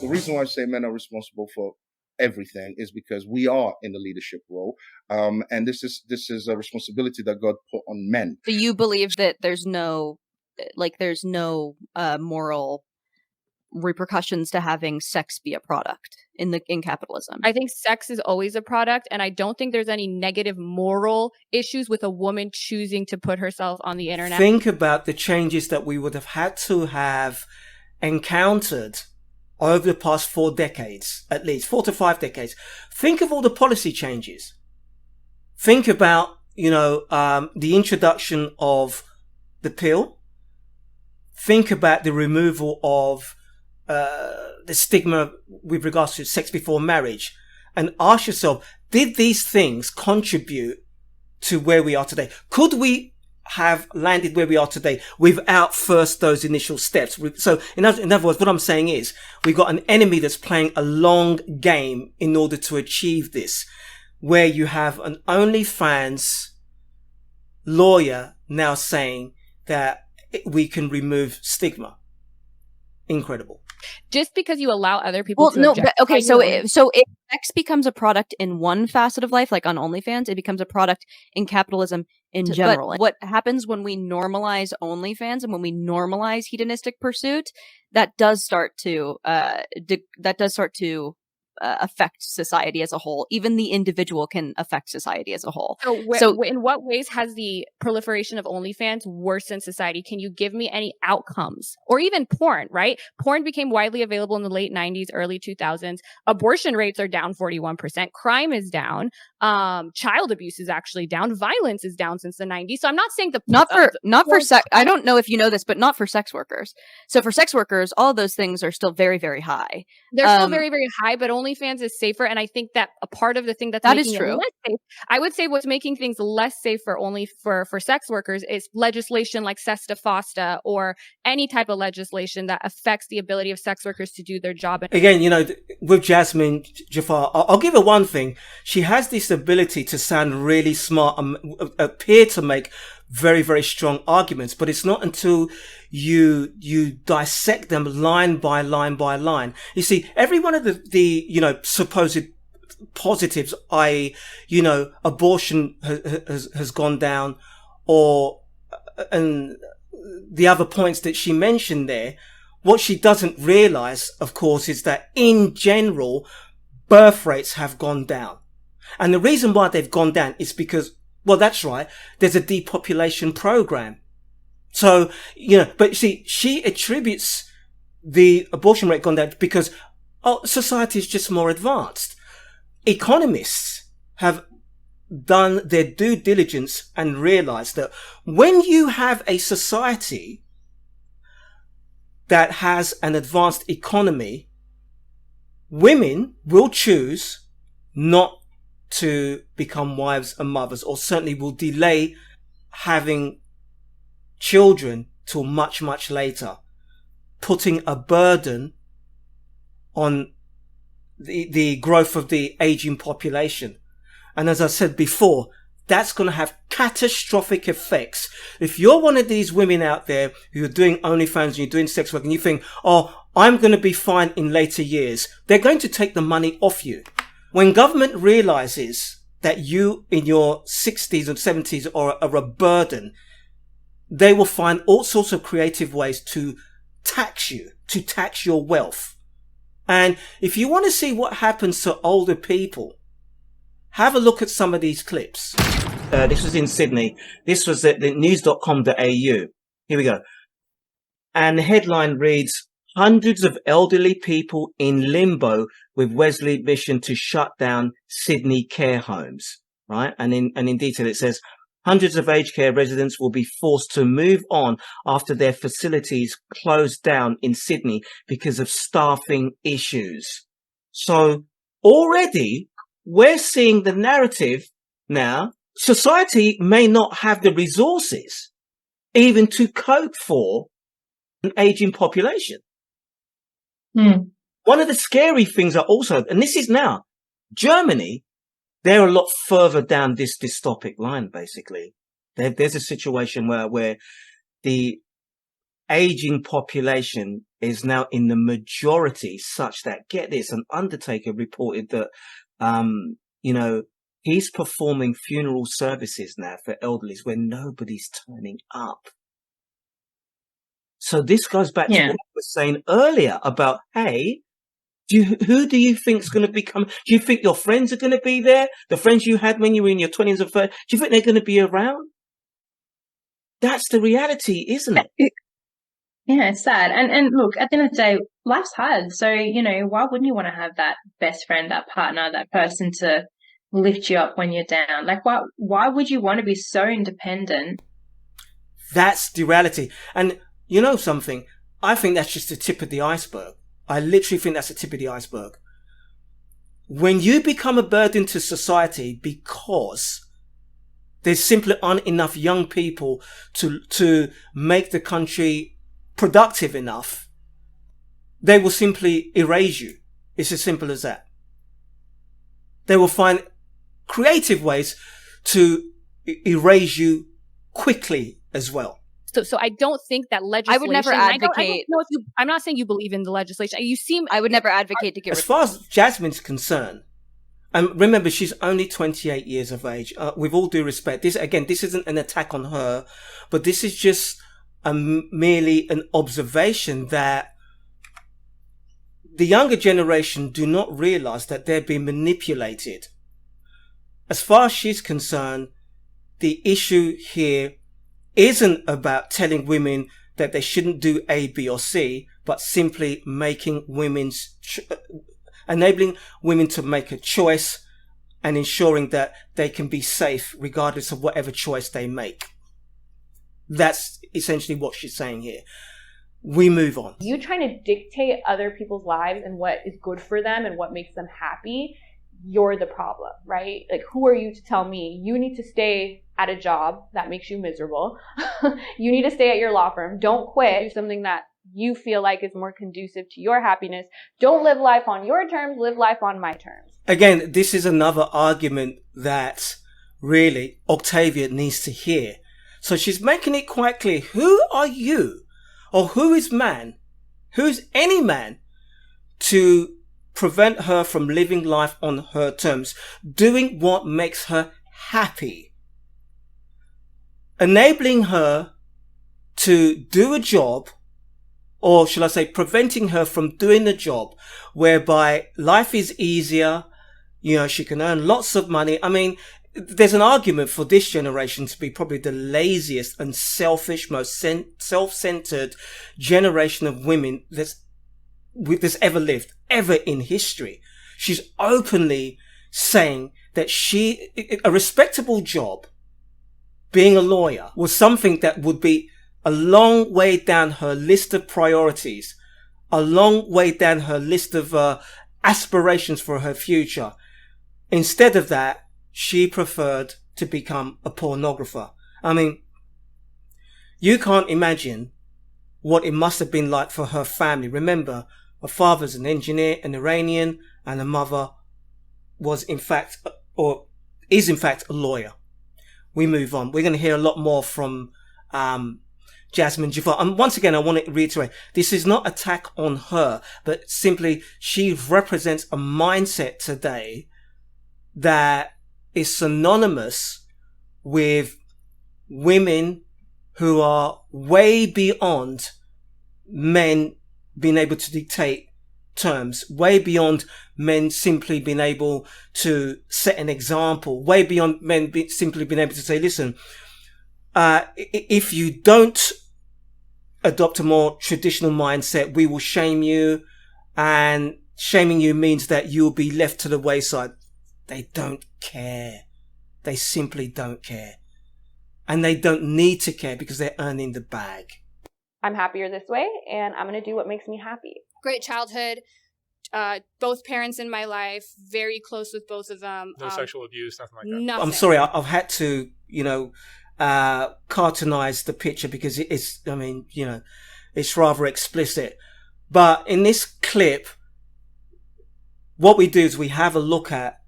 the reason why I say men are responsible for everything is because we are in the leadership role, and this is a responsibility that God put on men. So you believe that there's no moral repercussions to having sex be a product in capitalism? I think sex is always a product, and I don't think there's any negative moral issues with a woman choosing to put herself on the internet. Think about the changes that we would have had to have encountered over the past 4 decades, at least 4 to 5 decades. Think of all the policy changes. Think about, the introduction of the pill. Think about the removal of the stigma with regards to sex before marriage, and ask yourself, did these things contribute to where we are today? Could we have landed where we are today without first those initial steps? So in other words, what I'm saying is we've got an enemy that's playing a long game in order to achieve this, where you have an OnlyFans lawyer now saying that we can remove stigma. Incredible. Just because you allow other people to object. Okay, so if sex becomes a product in one facet of life, like on OnlyFans, it becomes a product in capitalism in general. But what happens when we normalize OnlyFans and when we normalize hedonistic pursuit, that does start to affect society as a whole. Even the individual can affect society as a whole. So in what ways has the proliferation of OnlyFans worsened society? Can you give me any outcomes? Or even porn, right? Porn became widely available in the late 90s, early 2000s. Abortion rates are down 41%. Crime is down. Child abuse is actually down. Violence is down since the 90s. So I'm not saying not for sex. I don't know if you know this, but not for sex workers. So for sex workers, all of those things are still very, very high. They're still very, very high, but OnlyFans is safer. And I think that a part of the thing that is true. Less safe, I would say what's making things less safe for sex workers is legislation like SESTA FOSTA or any type of legislation that affects the ability of sex workers to do their job. Again, with Jasmine Jafar, I'll give her one thing. She has this ability to sound really smart and appear to make very, very strong arguments, but it's not until you dissect them line by line by line. You see, every one of the supposed positives, i.e., abortion has gone down, and the other points that she mentioned there, what she doesn't realize, of course, is that in general, birth rates have gone down. And the reason why they've gone down is because, well, that's right, there's a depopulation program. So, but you see, she attributes the abortion rate gone down because society is just more advanced. Economists have done their due diligence and realized that when you have a society that has an advanced economy, women will choose not to become wives and mothers, or certainly will delay having children till much, much later, putting a burden on the growth of the aging population. And as I said before, that's going to have catastrophic effects. If you're one of these women out there who are doing OnlyFans and you're doing sex work and you think, I'm going to be fine in later years, they're going to take the money off you. When government realizes that you in your 60s and 70s are a burden, they will find all sorts of creative ways to tax you, to tax your wealth. And if you want to see what happens to older people, have a look at some of these clips. This was in Sydney. This was at the news.com.au. Here we go. And the headline reads, hundreds of elderly people in limbo with Wesley mission to shut down Sydney care homes, right? And in detail, it says hundreds of aged care residents will be forced to move on after their facilities closed down in Sydney because of staffing issues. So already we're seeing the narrative now. Society may not have the resources even to cope for an aging population. One of the scary things are also, and this is now, Germany, they're a lot further down this dystopic line, basically. There's a situation where the aging population is now in the majority, such that, get this, an undertaker reported that, he's performing funeral services now for elderlies where nobody's turning up. So this goes back to what I was saying earlier about, hey, who do you think is going to become? Do you think your friends are going to be there? The friends you had when you were in your 20s and 30s, do you think they're going to be around? That's the reality, isn't it? Yeah, it's sad. And look, at the end of the day, life's hard. So, why wouldn't you want to have that best friend, that partner, that person to lift you up when you're down? Like, why would you want to be so independent? That's the reality. And you know something? I think that's just the tip of the iceberg. I literally think that's the tip of the iceberg. When you become a burden to society because there simply aren't enough young people to make the country productive enough, they will simply erase you. It's as simple as that. They will find creative ways to erase you quickly as well. So I don't think that legislation. I would never advocate. I'm not saying you believe in the legislation. I would never advocate to get rid of it. As far as Jasmine's concerned, and remember, she's only 28 years of age. With all due respect, this isn't an attack on her, but this is just merely an observation that the younger generation do not realize that they're being manipulated. As far as she's concerned, the issue here isn't about telling women that they shouldn't do A, B, or C, but simply enabling women to make a choice and ensuring that they can be safe regardless of whatever choice they make. That's essentially what she's saying here. We move on. You trying to dictate other people's lives and what is good for them and what makes them happy, you're the problem, right? Like, who are you to tell me you need to stay at a job that makes you miserable? You need to stay at your law firm. Don't quit. Do something that you feel like is more conducive to your happiness. Don't live life on your terms. Live life on my terms. Again, this is another argument that really Octavia needs to hear. So she's making it quite clear. Who are you? Or who's any man to prevent her from living life on her terms, doing what makes her happy, enabling her to do a job, or shall I say preventing her from doing a job whereby life is easier, she can earn lots of money. I mean, there's an argument for this generation to be probably the laziest and selfish, most self-centered generation of women that's ever lived, ever in history. She's openly saying that a respectable job, being a lawyer, was something that would be a long way down her list of priorities, a long way down her list of aspirations for her future. Instead of that, she preferred to become a pornographer. I mean, you can't imagine what it must have been like for her family. Remember, her father's an engineer, an Iranian, and her mother is in fact a lawyer. We move on. We're going to hear a lot more from Jasmine Jafar. And once again, I want to reiterate, this is not attack on her, but simply she represents a mindset today that is synonymous with women who are way beyond men being able to dictate terms, way beyond men simply being able to set an example, way beyond men simply being able to say, listen, if you don't adopt a more traditional mindset, we will shame you, and shaming you means that you'll be left to the wayside. They don't care. They simply don't care. And they don't need to care because they're earning the bag. I'm happier this way, and I'm going to do what makes me happy. Great childhood. Both parents in my life, very close with both of them. No sexual abuse, nothing like that. Nothing. I'm sorry, I've had to, cartoonize the picture because it's rather explicit. But in this clip, what we do is we have a look at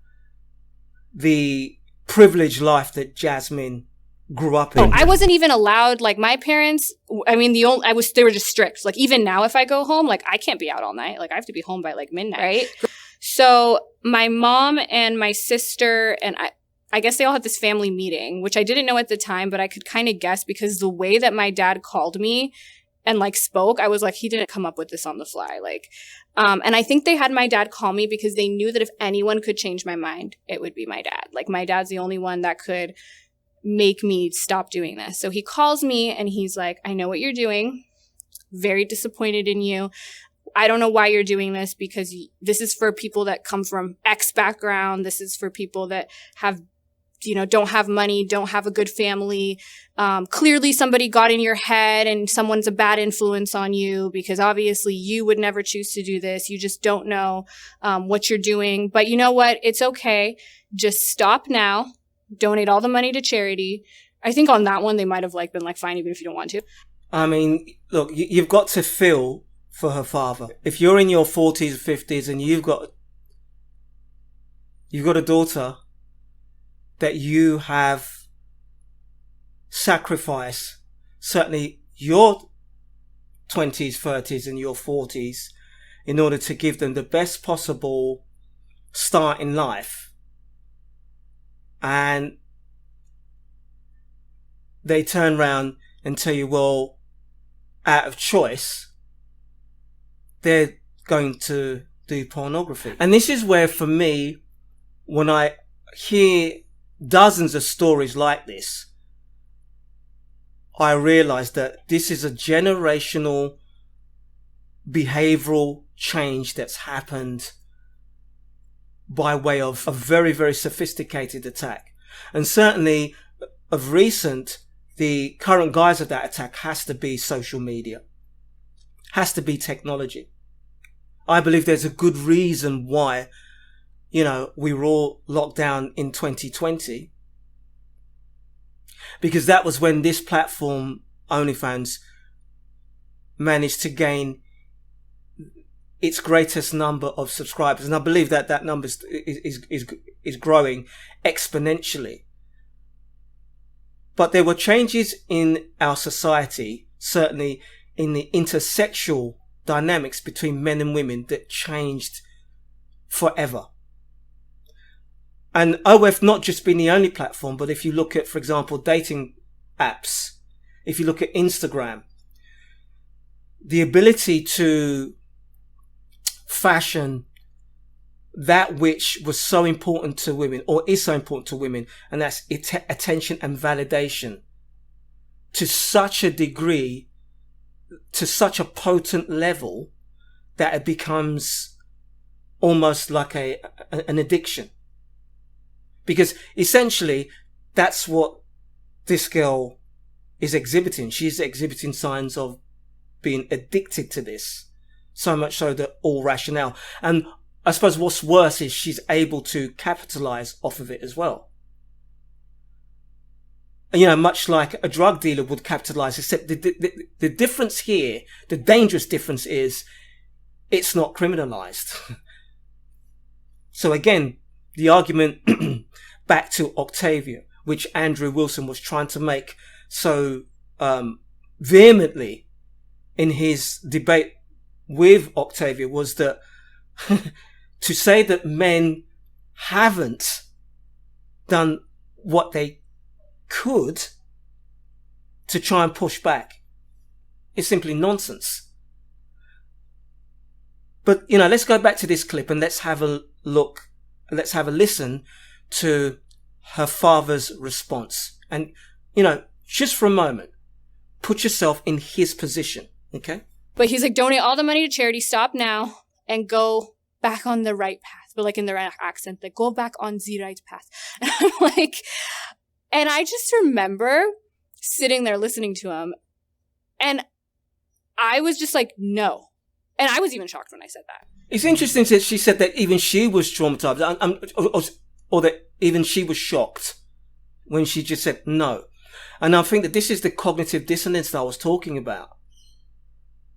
the privileged life that Jasmine grew up in. Oh, I wasn't even allowed, like my parents, I mean, they were just strict. Like even now if I go home, like I can't be out all night. Like I have to be home by like midnight. Right. So my mom and my sister and I guess they all had this family meeting, which I didn't know at the time, but I could kind of guess because the way that my dad called me and like spoke, I was like, he didn't come up with this on the fly. Like, and I think they had my dad call me because they knew that if anyone could change my mind, it would be my dad. Like my dad's the only one that could make me stop doing this. So he calls me and he's like, I know what you're doing. Very disappointed in you. I don't know why you're doing this because this is for people that come from X background. This is for people that have, don't have money, don't have a good family. Clearly somebody got in your head and someone's a bad influence on you because obviously you would never choose to do this. You just don't know what you're doing. But you know what? It's okay. Just stop now. Donate all the money to charity. I think on that one, they might have been fine, even if you don't want to. I mean, look, you've got to feel for her father. If you're in your 40s, 50s and you've got a daughter that you have sacrificed, certainly your 20s, 30s and your 40s in order to give them the best possible start in life. And they turn around and tell you, well, out of choice, they're going to do pornography. And this is where, for me, when I hear dozens of stories like this, I realize that this is a generational behavioral change that's happened by way of a very, very sophisticated attack. And certainly of recent, the current guise of that attack has to be social media, has to be technology. I believe there's a good reason why, we were all locked down in 2020, because that was when this platform, OnlyFans, managed to gain its greatest number of subscribers. And I believe that that number is growing exponentially. But there were changes in our society, certainly in the intersexual dynamics between men and women, that changed forever. And OF not just been the only platform, but if you look at, for example, dating apps, if you look at Instagram, the ability to fashion that which was so important to women, or is so important to women, and that's attention and validation, to such a degree, to such a potent level, that it becomes almost like an addiction. Because essentially, that's what this girl is exhibiting. She's exhibiting signs of being addicted to this. So much so that all rationale. And I suppose what's worse is she's able to capitalize off of it as well. Much like a drug dealer would capitalize, except the difference here, the dangerous difference is it's not criminalized. So again, the argument back to Octavia, which Andrew Wilson was trying to make so vehemently in his debate with Octavia, was that to say that men haven't done what they could to try and push back is simply nonsense. But, let's go back to this clip and let's have a look, let's have a listen to her father's response. And, just for a moment, put yourself in his position, okay? But he's like, donate all the money to charity, stop now, and go back on the right path. But like in the right accent, like, go back on the right path. And I'm like, and I just remember sitting there listening to him, and I was just like, no. And I was even shocked when I said that. It's interesting that she said that even she was traumatized, or that even she was shocked when she just said no. And I think that this is the cognitive dissonance that I was talking about.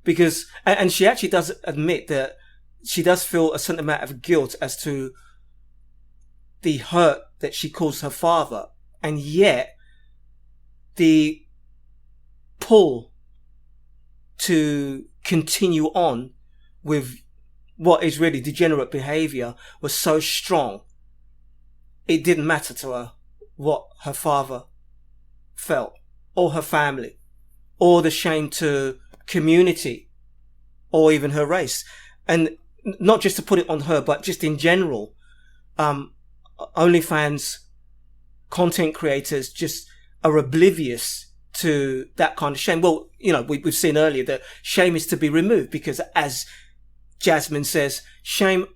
Because, and she actually does admit that she does feel a certain amount of guilt as to the hurt that she caused her father. And yet, the pull to continue on with what is really degenerate behavior was so strong, it didn't matter to her what her father felt, or her family, or the shame to community, or even her race. And not just to put it on her, but just in general, OnlyFans content creators just are oblivious to that kind of shame. Well, you know, we've seen earlier that shame is to be removed, because as Jasmine says, shame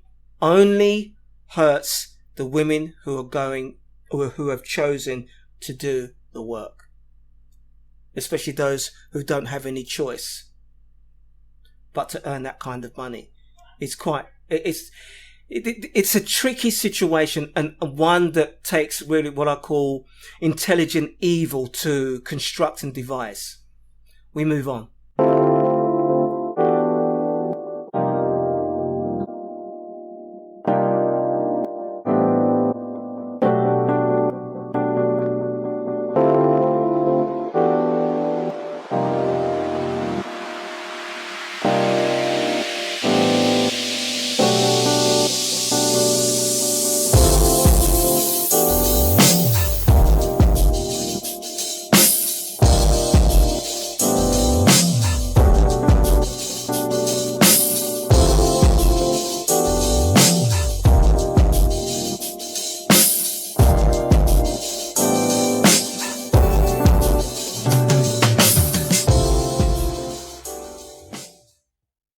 only hurts the women who are going, or who have chosen to do the work, especially those who don't have any choice but to earn that kind of money. It's a tricky situation, and one that takes really what I call intelligent evil to construct and devise. We move on.